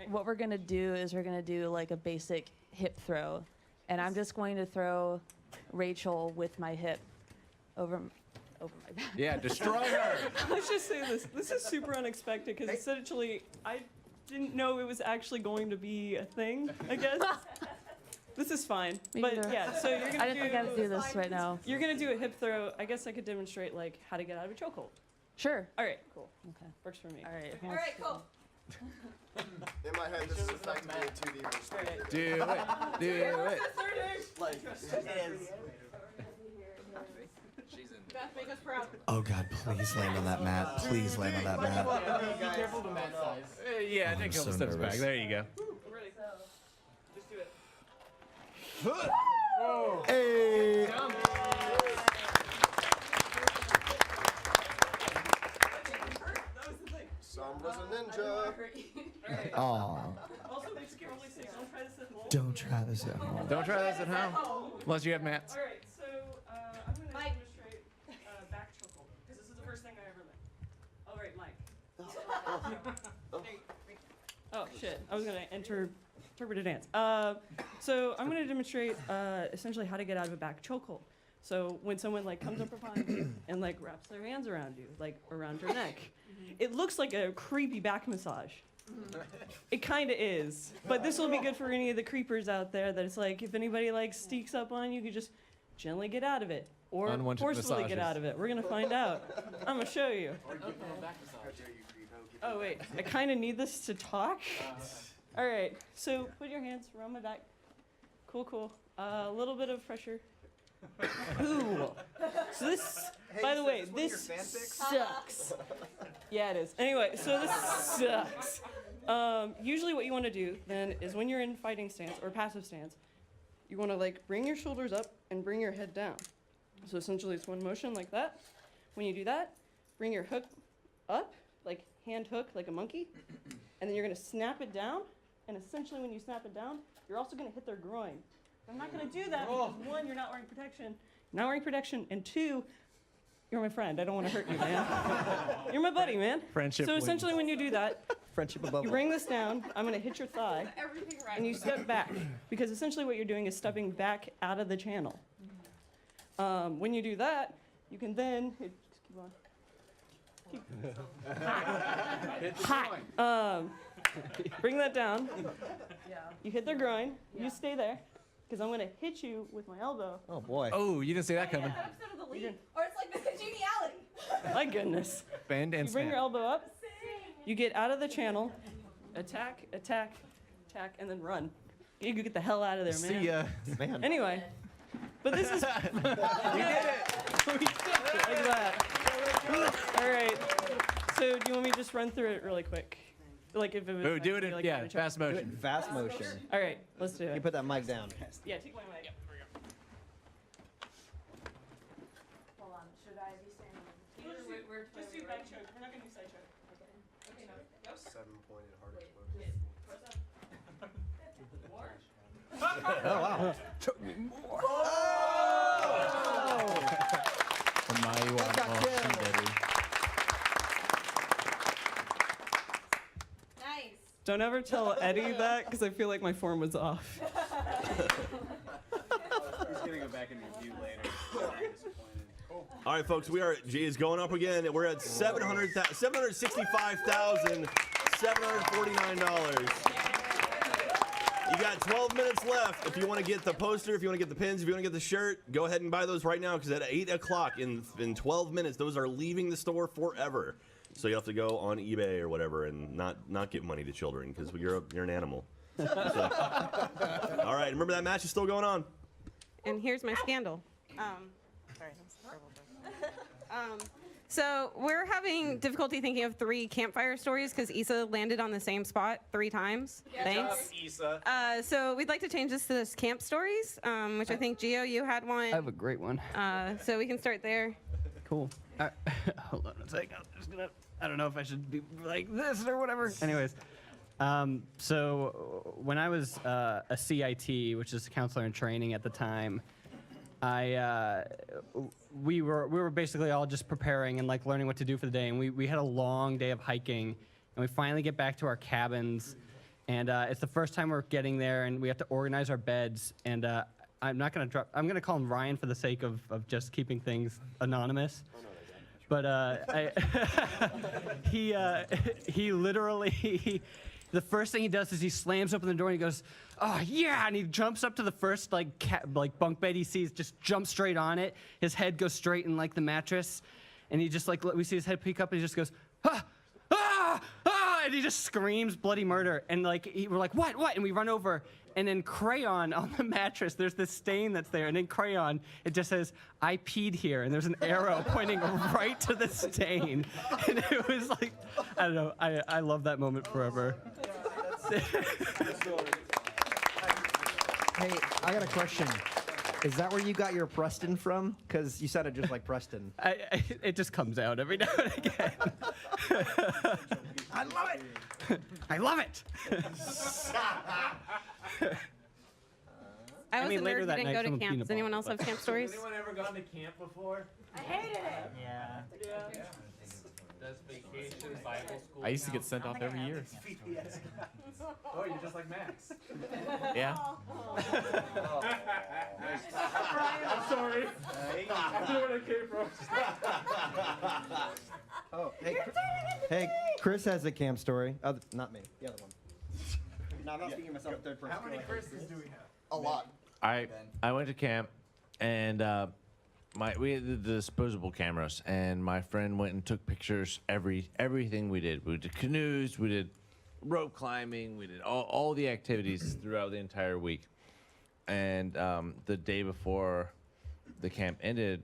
what we're gonna do is we're gonna do like a basic hip throw, and I'm just going to throw Rachel with my hip over my back. Yeah, destroy her. Let's just say this. This is super unexpected because essentially I didn't know it was actually going to be a thing, I guess. This is fine. Me But neither. yeah, so you're gonna I didn't think I had to do this right now. You're gonna do a hip throw. I guess I could demonstrate like how to get out of a chokehold. Sure. All right, cool. Okay. Works for me. All right. All right, cool. In my head, this is effectively a 2D versus 3D. Do it. Do it. Like, it is. Beth, make us proud. Oh God, please land on that mat. Please land on that mat. Be careful the mat size. Yeah, Oh, take I'm a couple so steps nervous. back. There you go. Just do it. Hey. Samba's a ninja. Aw. Also, makes it really safe. Don't Don't try this at home. try this at home. Don't try this at home. Unless you have mats. All right, so I'm going to demonstrate back chuckle because this is the first thing I ever learned. All right, Mike. Oh shit! I was going to interpret a dance. So I'm going to demonstrate essentially how to get out of a back chokehold. So when someone like comes up behind you and like wraps their hands around you, like around your neck, it looks like a creepy back massage. It kind of is, but this will be good for any of the creepers out there. That it's like if anybody like sneaks up on you, you just gently get out of it, or Unwanted forcefully get massages. out of it. We're gonna find out. I'm gonna show you. Oh wait, I kind of need this to talk. All right, so put your hands around my back. Cool, cool. A little bit of pressure. Ooh. So this, by the way, this sucks. Yeah, it is. Anyway, so this sucks. Usually what you want to do then is when you're in fighting stance or passive stance, you want to like bring your shoulders up and bring your head down. So essentially it's one motion like that. When you do that, bring your hook up, like hand hook like a monkey, and then you're going to snap it down. And essentially when you snap it down, you're also going to hit their groin. I'm not going to do that because one, you're not wearing protection. You're not wearing protection, and two, you're my friend. I don't want to hurt you, man. You're my buddy, man. Friendship So essentially when you do that, Friendship above you all. bring this down. I'm going to hit your thigh, Everything right. and you step back. Because essentially what you're doing is stepping back out of the channel. When you do that, you can then... Just keep on. Hi. Bring that down. You hit their groin. You stay there. Because I'm going to hit you with my elbow. Oh boy. Oh, you didn't see that coming. Episode of The League. Or it's like the congeniality. My goodness. Bend and You bring snap. your elbow up. You get out of the channel. Attack, attack, attack, and then run. You can get the hell out of there, man. See ya. Man. Anyway. But this is... We did it. We did it. Like that. All right. So do you want me to just run through it really quick? Like if it was... Ooh, do it in, like, yeah, a fast Do it motion. in fast motion. All right, let's do You it. put that mic down. Yeah, take my mic. Hold on. Should I be standing? Just do back choke. We're not going to do side choke. Okay, no. Go. 7-pointed heart Press up. Oh wow. The mighty one. Nice. Don't ever tell Eddie that because I feel like my form was off. He's gonna go back and review later. All right, folks, G is going up again. We're at $765,749. You got 12 minutes left. If you want to get the poster, if you want to get the pins, if you want to get the shirt, go ahead and buy those right now because at 8 o'clock in 12 minutes, those are leaving the store forever. So you have to go on eBay or whatever and not give money to children because you're an animal. So, all right, remember that match is still going on. And here's my scandal. Sorry, that's horrible. So we're having difficulty thinking of 3 campfire stories because Issa landed on the same spot 3 times. Thanks. Issa. So we'd like to change this to this camp stories, which I think Gio, you had one. I have a great one. So we can start there. Cool. Hold on a second. I'm just gonna. I don't know if I should be like this or whatever. Anyways, so when I was a CIT, which is a counselor in training at the time, we were basically all just preparing and like learning what to do for the day, and we had a long day of hiking, and we finally get back to our cabins, and it's the first time we're getting there, and we have to organize our beds, and I'm gonna call him Ryan for the sake of just keeping things anonymous. But he literally, the first thing he does is he slams open the door and he goes, "Oh yeah!" and he jumps up to the first like bunk bed he sees, just jumps straight on it. His head goes straight in like the mattress, and he just like we see his head peek up and he just goes, "Ah, ah, ah!" and he just screams bloody murder, and like we're like, what? And we run over, and then crayon on the mattress, there's this stain that's there, and in crayon it just says, "I peed here," and there's an arrow pointing right to the stain, and it was like, I don't know, I love that moment forever. Hey, I got a question. Is that where you got your Preston from? Because you sounded just like Preston. It just comes out every now and again. I love it. I love it. I was mean, a later nerd who that didn't night, go to someone camp. peed Does in a anyone else bottle, have camp stories? Anyone ever gone to camp before? I hated it. Yeah. Does vacation Bible school? I used to get sent off every year. Oh, you're just like Max. Yeah. I'm sorry. I know where that came from. Oh, hey, Chris has a camp story. Not me, the other one. No, I'm not speaking of myself in third person. How many Chris's do we have? A lot. I went to camp, and we had the disposable cameras, and my friend went and took pictures everything we did. We did canoes, we did rope climbing, we did all the activities throughout the entire week. And the day before the camp ended,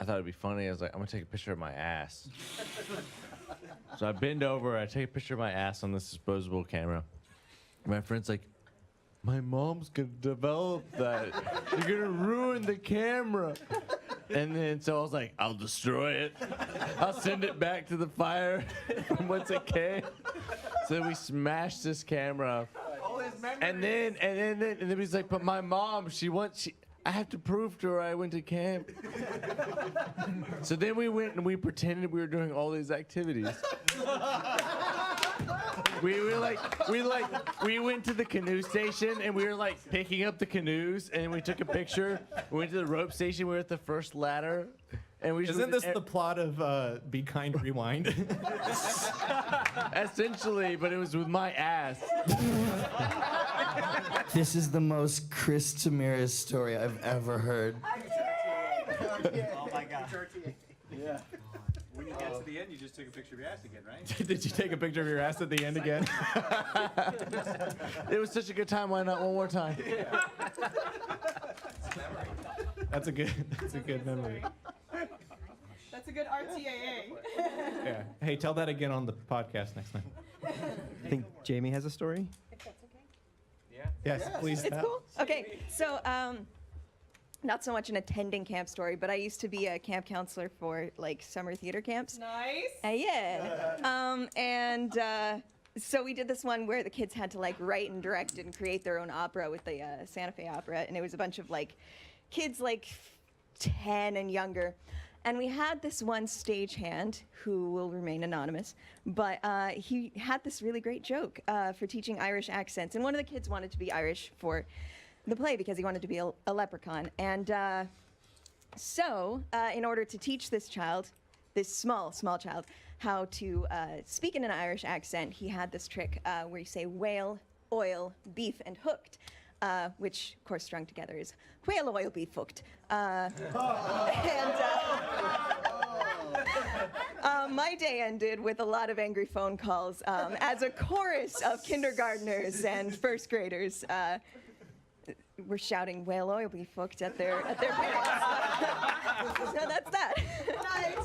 I thought it'd be funny. I was like, I'm gonna take a picture of my ass. So I bend over, I take a picture of my ass on this disposable camera. My friend's like, my mom's gonna develop that. You're gonna ruin the camera. And then so I was like, I'll destroy it. I'll send it back to the fire once it came. So we smashed this camera. And then he's like, but my mom, I have to prove to her I went to camp. So then we went and we pretended we were doing all these activities. We went to the canoe station and we were like picking up the canoes and we took a picture. We went to the rope station. We were at the first ladder. And we Isn't this the plot of Be Kind, Rewind? Essentially, but it was with my ass. This is the most Chris Tamiris story I've ever heard. Oh my God. Yeah. When you get to the end, you just took a picture of your ass again, right? Did you take a picture of your ass at the end again? It was such a good time. Why not one more time? That's a good memory. That's a good RTAA. Yeah. Hey, tell that again on the podcast next time. I think Jamie has a story. If that's okay. Yes, please. It's cool. Okay, so not so much an attending camp story, but I used to be a camp counselor for like summer theater camps. Nice. So we did this one where the kids had to like write and direct and create their own opera with the Santa Fe Opera, and it was a bunch of like kids like 10 and younger. And we had this one stagehand who will remain anonymous, but he had this really great joke for teaching Irish accents. And one of the kids wanted to be Irish for the play because he wanted to be a leprechaun. And so in order to teach this child, this small child, how to speak in an Irish accent, he had this trick where you say whale, oil, beef, and hooked. Which, of course, strung together is whale oil beef hooked. My day ended with a lot of angry phone calls as a chorus of kindergartners and first graders were shouting whale oil beef hooked at their parents. So that's that. Nice.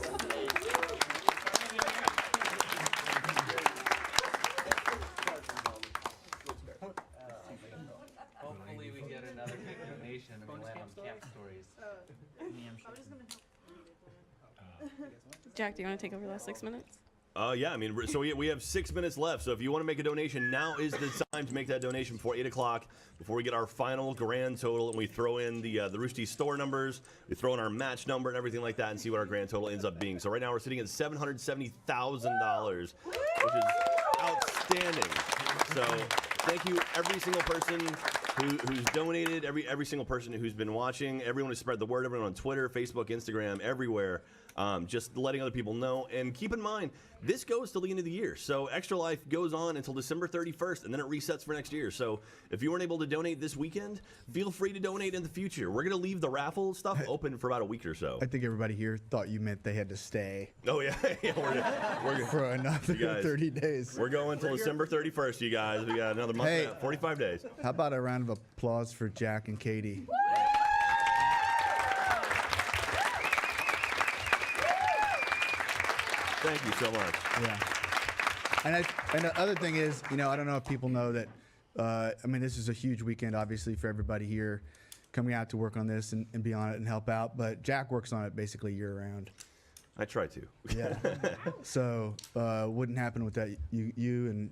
Hopefully we get another big donation and we'll land on camp stories. Jack, do you want to take over the last 6 minutes? Yeah, I mean, so we have 6 minutes left. So if you want to make a donation, now is the time to make that donation before 8 o'clock, before we get our final grand total, and we throw in the Rooster store numbers, we throw in our match number and everything like that, and see what our grand total ends up being. So right now we're sitting at $770,000, which is outstanding. So thank you, every single person who's donated, every single person who's been watching, everyone who's spread the word, everyone on Twitter, Facebook, Instagram, everywhere. just letting other people know. And keep in mind, this goes till the end of the year. So Extra Life goes on until December 31st, and then it resets for next year. So if you weren't able to donate this weekend, feel free to donate in the future. We're going to leave the raffle stuff open for about a week or so. I think everybody here thought you meant they had to stay. Oh, yeah. We're for another you guys, 30 days. We're going until December 31st, you guys. We got another month, Hey. 45 days. How about a round of applause for Jack and Katie? Thank you so much. Yeah. And the other thing is, I don't know if people know that, this is a huge weekend, obviously, for everybody here coming out to work on this and be on it and help out. But Jack works on it basically year-round. I try to. Yeah. So wouldn't happen without you and,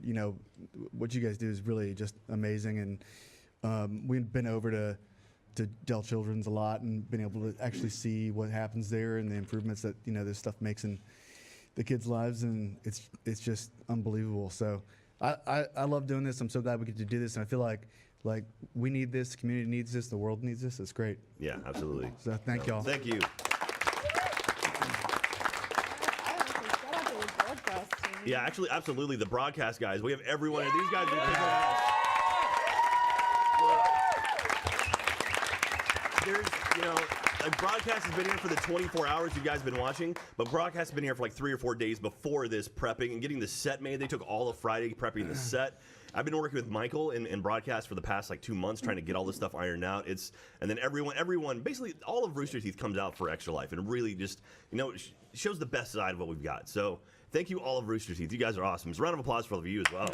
what you guys do is really just amazing. And we've been over to Dell Children's a lot and been able to actually see what happens there and the improvements that, this stuff makes in the kids' lives, and it's just unbelievable. So I love doing this. I'm so glad we get to do this, and I feel like we need this, the community needs this, the world needs this. It's great. Yeah, absolutely. So thank y'all. Thank you. Yeah, actually, absolutely. The broadcast guys. We have everyone. These guys are kicking ass. There's, like broadcast has been here for the 24 hours you guys have been watching, but broadcast has been here for like 3 or 4 days before this, prepping and getting the set made. They took all of Friday prepping the set. I've been working with Michael in broadcast for the past like 2 months trying to get all this stuff ironed out. And then everyone, basically all of Rooster Teeth comes out for Extra Life and really just, shows the best side of what we've got. So thank you all of Rooster Teeth. You guys are awesome. So round of applause for all of you as well.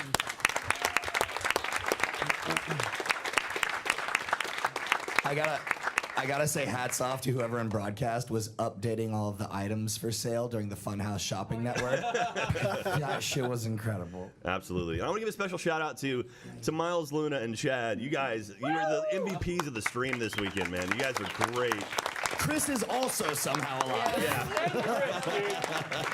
I gotta say hats off to whoever in broadcast was updating all of the items for sale during the Funhouse Shopping Network. That shit was incredible. Absolutely. And I want to give a special shout out to Miles, Luna, and Chad. You guys, you're the MVPs of the stream this weekend, man. You guys are great. Chris is also somehow alive. Yeah.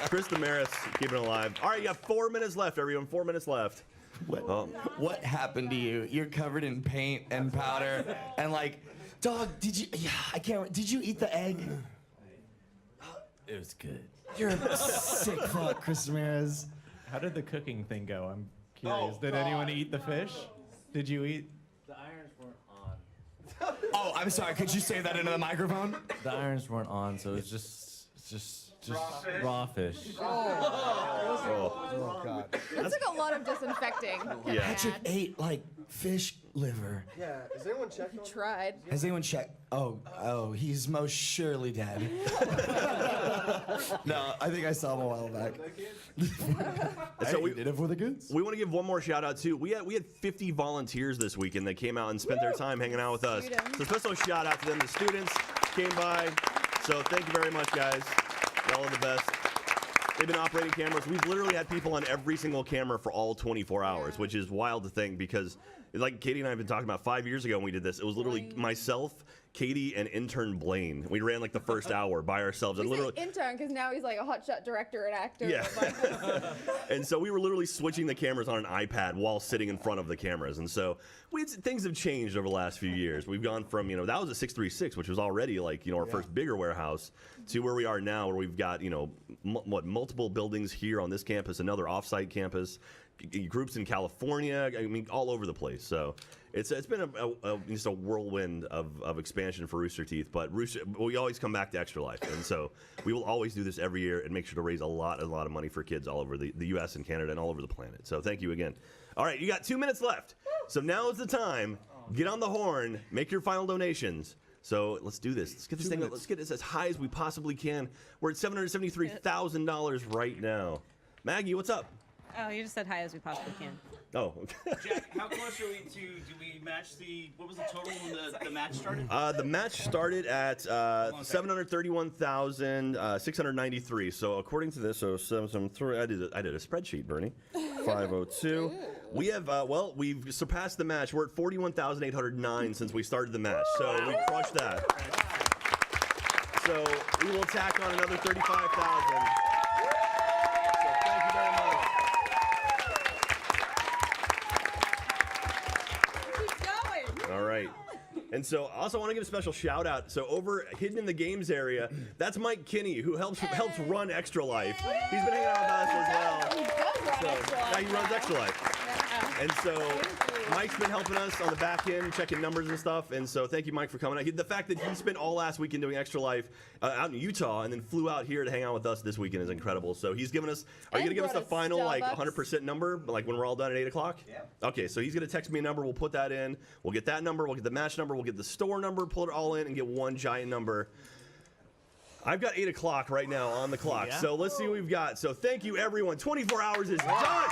Chris Damaris, keeping it alive. All right, you got 4 minutes left, everyone. 4 minutes left. What happened to you? You're covered in paint and powder and dog, did you? Yeah, I can't. Did you eat the egg? It was good. You're a sick fuck, Chris Ramirez. How did the cooking thing go? I'm curious. Did anyone eat the fish? Did you eat? The irons weren't on. Oh, I'm sorry. Could you say that into the microphone? The irons weren't on, so it's just raw fish. Oh, God. That took a lot of disinfecting. Yeah. Patrick ate fish liver. Yeah, has anyone checked on Tried. Has anyone checked? Oh, he's most surely dead. No, I think I saw him a while back. So we did it for the goods. We want to give one more shout out too. We had 50 volunteers this weekend that came out and spent their time hanging out with us. So special shout out to them. The students came by. So thank you very much, guys. Y'all are the best. They've been operating cameras. We've literally had people on every single camera for all 24 hours, which is wild to think because, like Katie and I have been talking about 5 years ago when we did this, it was literally myself, Katie, and intern Blaine. We ran the first hour by ourselves. We And literally, say intern because now he's like a hotshot director and actor. Yeah. And so we were literally switching the cameras on an iPad while sitting in front of the cameras. And so things have changed over the last few years. We've gone from, that was a 636, which was already our first bigger warehouse, to where we are now, where we've got, multiple buildings here on this campus, another offsite campus, groups in California, all over the place. So it's been just a whirlwind of expansion for Rooster Teeth, but we always come back to Extra Life, and so we will always do this every year and make sure to raise a lot of money for kids all over the U.S. and Canada and all over the planet. So thank you again. All right, you got 2 minutes left, so now is the time. Get on the horn, make your final donations. So let's do this. Let's get this Let's get this as high as we possibly can. We're at $773,000 right now. Maggie, what's up? Oh, you just said hi as we possibly can. Oh. Jack, how close are we to? Do we match what was the total when the match started? The match started at 731,693. So according to this, I did a spreadsheet, Bernie. 502. We have we've surpassed the match. We're at 41,809 since we started the match. So we crushed that. So we will tack on another 35,000. All right. And so I also want to give a special shout out. So over hidden in the games area, that's Mike Kinney, who helps run Extra Life. He's been hanging out with us as well. He does run Extra Life. Yeah, he runs Extra Life. And so Mike's been helping us on the back end, checking numbers and stuff. And so thank you, Mike, for coming out. The fact that he spent all last weekend doing Extra Life out in Utah and then flew out here to hang out with us this weekend is incredible. So he's giving us, are you going to give us the final like 100% number, like when we're all done at 8 o'clock? Yeah. Okay, so he's going to text me a number. We'll put that in. We'll get that number. We'll get the match number. We'll get the store number, pull it all in, and get one giant number. I've got 8 o'clock right now on the clock. Yeah. So let's see what we've got. So thank you, everyone. 24 hours is done.